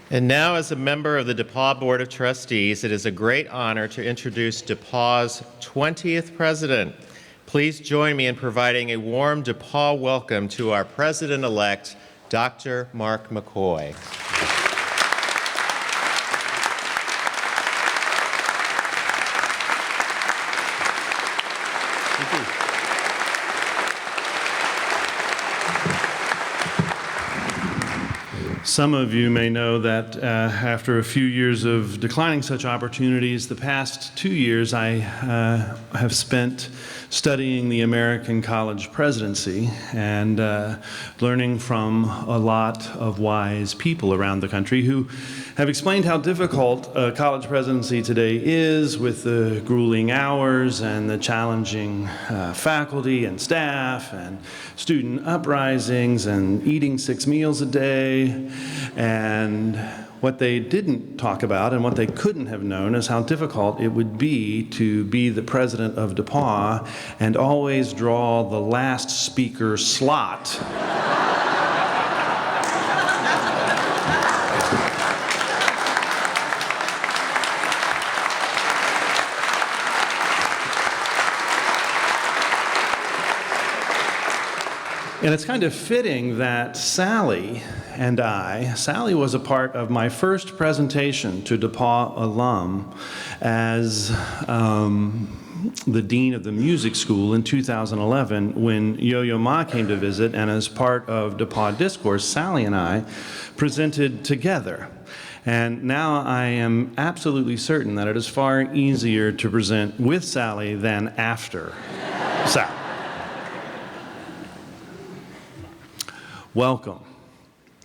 And now, as a member of the DePauw Board of Trustees, it is a great honor to introduce DePauw's 20th president. Please join me in providing a warm DePauw welcome to our president-elect, Dr. Mark McCoy. Some of you may know that after a few years of declining such opportunities, the past 2 years I have spent studying the American college presidency and learning from a lot of wise people around the country who have explained how difficult a college presidency today is, with the grueling hours and the challenging faculty and staff and student uprisings and eating 6 meals a day. And what they didn't talk about and what they couldn't have known is how difficult it would be to be the president of DePauw and always draw the last speaker slot. And it's kind of fitting that Sally was a part of my first presentation to DePauw alum as the dean of the music school in 2011 when Yo-Yo Ma came to visit, and as part of DePauw Discourse, Sally and I presented together. And now I am absolutely certain that it is far easier to present with Sally than after Sally. Welcome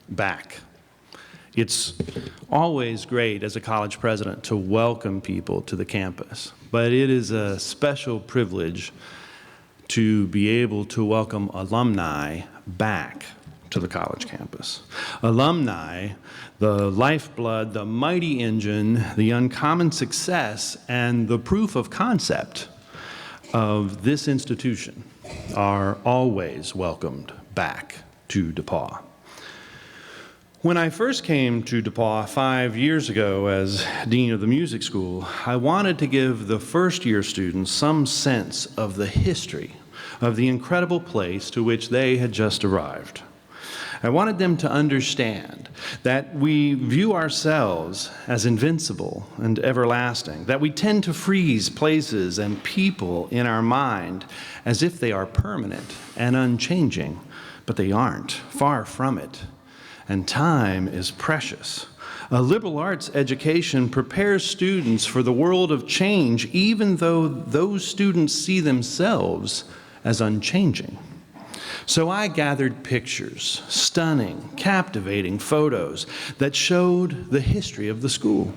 back. It's always great as a college president to welcome people to the campus, but it is a special privilege to be able to welcome alumni back to the college campus. Alumni, the lifeblood, the mighty engine, the uncommon success, and the proof of concept of this institution are always welcomed back to DePauw. When I first came to DePauw 5 years ago as dean of the music school, I wanted to give the first-year students some sense of the history of the incredible place to which they had just arrived. I wanted them to understand that we view ourselves as invincible and everlasting, that we tend to freeze places and people in our mind as if they are permanent and unchanging, but they aren't, far from it. And time is precious. A liberal arts education prepares students for the world of change, even though those students see themselves as unchanging. So I gathered pictures, stunning, captivating photos that showed the history of the school.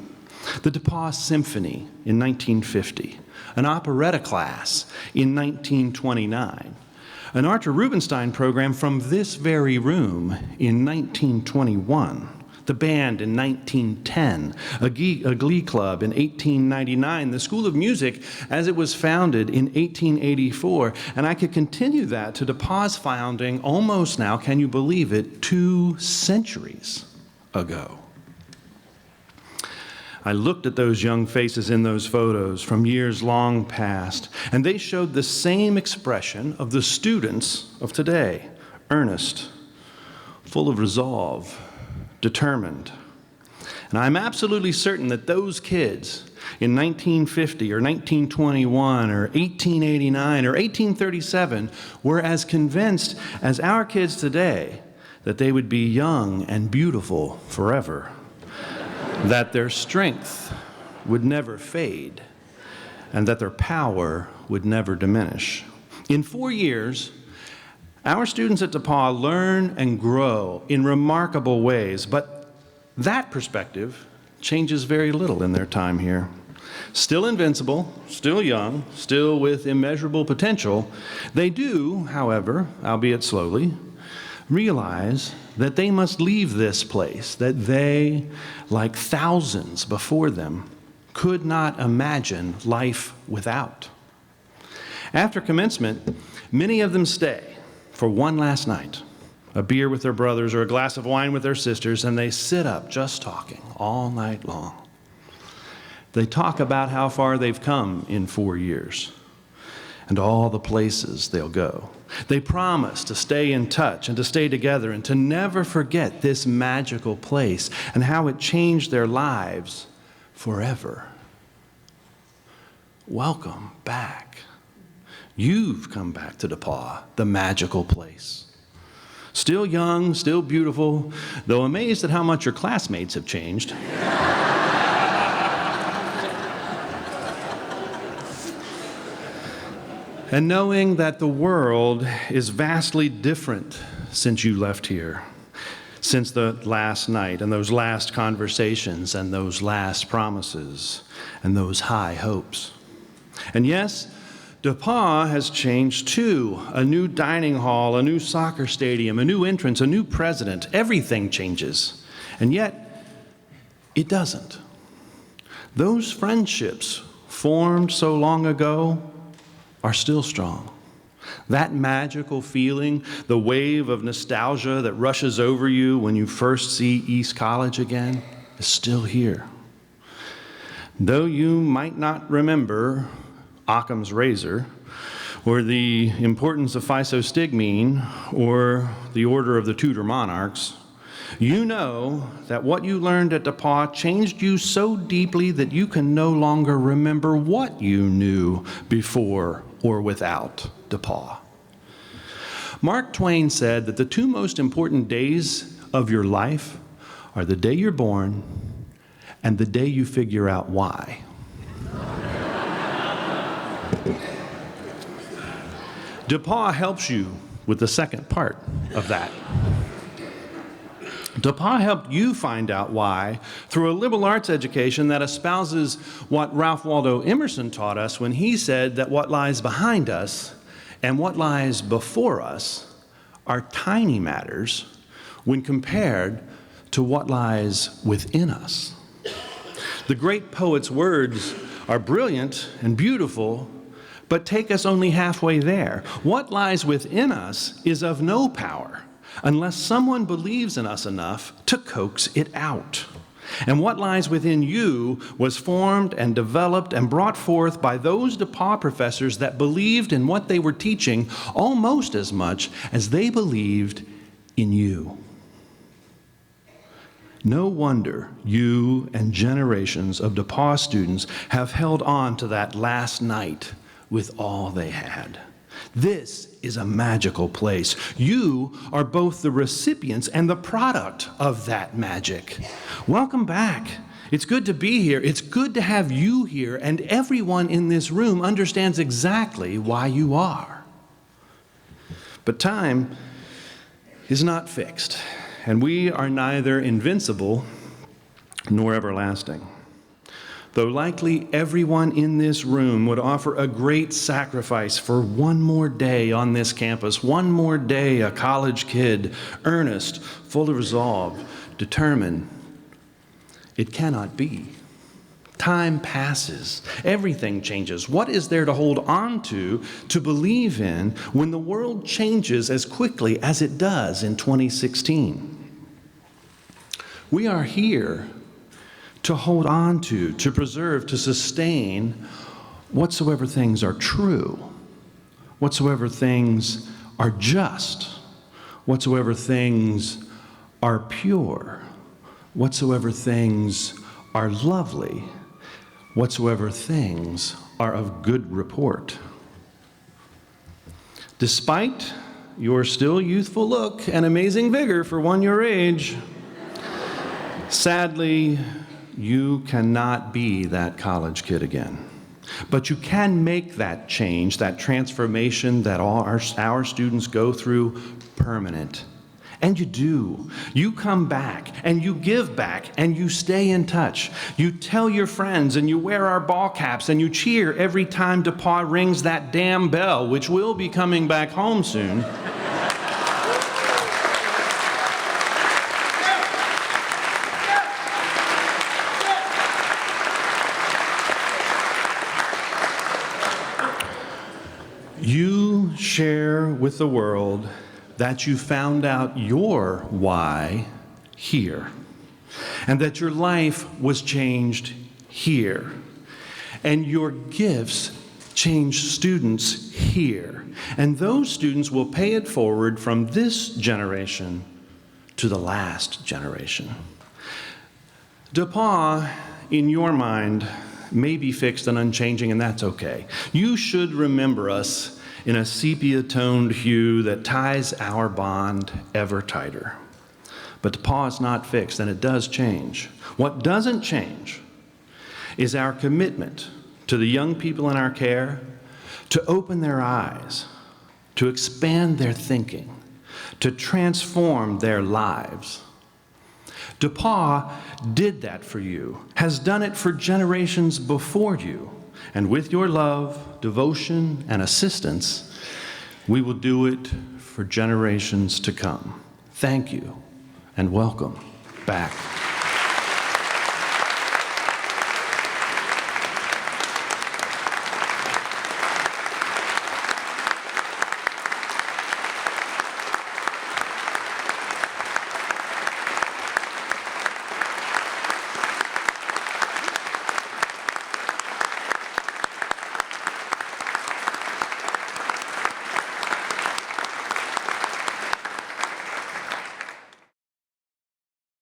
The DePauw Symphony in 1950, an operetta class in 1929, an Archer Rubinstein program from this very room in 1921, the band in 1910, a glee club in 1899, the School of Music as it was founded in 1884, and I could continue that to DePauw's founding almost now, can you believe it, 2 centuries ago. I looked at those young faces in those photos from years long past, and they showed the same expression of the students of today, earnest, full of resolve, determined. And I'm absolutely certain that those kids in 1950 or 1921 or 1889 or 1837 were as convinced as our kids today that they would be young and beautiful forever, that their strength would never fade, and that their power would never diminish. In 4 years, our students at DePauw learn and grow in remarkable ways, but that perspective changes very little in their time here. Still invincible, still young, still with immeasurable potential, they do, however, albeit slowly, realize that they must leave this place that they, like thousands before them, could not imagine life without. After commencement, many of them stay for one last night, a beer with their brothers or a glass of wine with their sisters, and they sit up just talking all night long. They talk about how far they've come in 4 years and all the places they'll go. They promise to stay in touch and to stay together and to never forget this magical place and how it changed their lives forever. Welcome back. You've come back to DePauw, the magical place. Still young, still beautiful, though amazed at how much your classmates have changed. And knowing that the world is vastly different since you left here, since the last night and those last conversations and those last promises and those high hopes. And yes, DePauw has changed too. A new dining hall, a new soccer stadium, a new entrance, a new president. Everything changes. And yet, it doesn't. Those friendships formed so long ago are still strong. That magical feeling, the wave of nostalgia that rushes over you when you first see East College again, is still here. Though you might not remember Occam's razor, or the importance of physostigmine, or the order of the Tudor monarchs, you know that what you learned at DePauw changed you so deeply that you can no longer remember what you knew before or without DePauw. Mark Twain said that the two most important days of your life are the day you're born and the day you figure out why. DePauw helps you with the second part of that. DePauw helped you find out why through a liberal arts education that espouses what Ralph Waldo Emerson taught us when he said that what lies behind us and what lies before us are tiny matters when compared to what lies within us. The great poet's words are brilliant and beautiful, but take us only halfway there. What lies within us is of no power unless someone believes in us enough to coax it out. And what lies within you was formed and developed and brought forth by those DePauw professors that believed in what they were teaching almost as much as they believed in you. No wonder you and generations of DePauw students have held on to that last night with all they had. This is a magical place. You are both the recipients and the product of that magic. Welcome back. It's good to be here. It's good to have you here, and everyone in this room understands exactly why you are. But time is not fixed, and we are neither invincible nor everlasting. Though likely everyone in this room would offer a great sacrifice for one more day on this campus, one more day a college kid, earnest, full of resolve, determined, it cannot be. Time passes. Everything changes. What is there to hold on to believe in, when the world changes as quickly as it does in 2016? We are here to hold on to preserve, to sustain whatsoever things are true, whatsoever things are just, whatsoever things are pure, whatsoever things are lovely, whatsoever things are of good report. Despite your still youthful look and amazing vigor for one your age, sadly, you cannot be that college kid again. But you can make that change, that transformation that all our students go through, permanent. And you do. You come back, and you give back, and you stay in touch. You tell your friends, and you wear our ball caps, and you cheer every time DePauw rings that damn bell, which will be coming back home soon. You share with the world that you found out your why here, and that your life was changed here, and your gifts changed students here, and those students will pay it forward from this generation to the last generation. DePauw, in your mind, may be fixed and unchanging, and that's okay. You should remember us in a sepia-toned hue that ties our bond ever tighter. But DePauw is not fixed, and it does change. What doesn't change is our commitment to the young people in our care to open their eyes, to expand their thinking, to transform their lives. DePauw did that for you, has done it for generations before you, and with your love, devotion, and assistance, we will do it for generations to come. Thank you, and welcome back.